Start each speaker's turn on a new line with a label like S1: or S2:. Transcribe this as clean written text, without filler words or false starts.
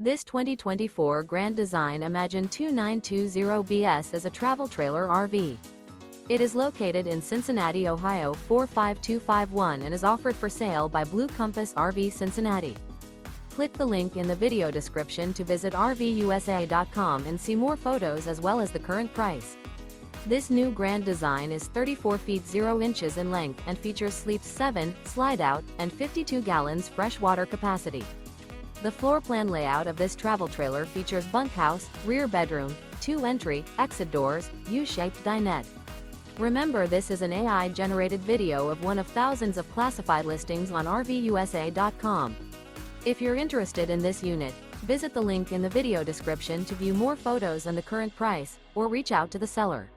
S1: This 2024 Grand Design Imagine 2920BS is a travel trailer RV. It is located in Cincinnati, Ohio 45251 and is offered for sale by Blue Compass RV Cincinnati. Click the link in the video description to visit RVUSA.com and see more photos as well as the current price. This new Grand Design is 34 feet 0 inches in length and features sleeps 7, slide-out, and 52 gallons fresh water capacity. The floor plan layout of this travel trailer features bunkhouse, rear bedroom, 2 entry, exit doors, U-shaped dinette. Remember, this is an AI-generated video of one of thousands of classified listings on RVUSA.com. If you're interested in this unit, visit the link in the video description to view more photos and the current price, or reach out to the seller.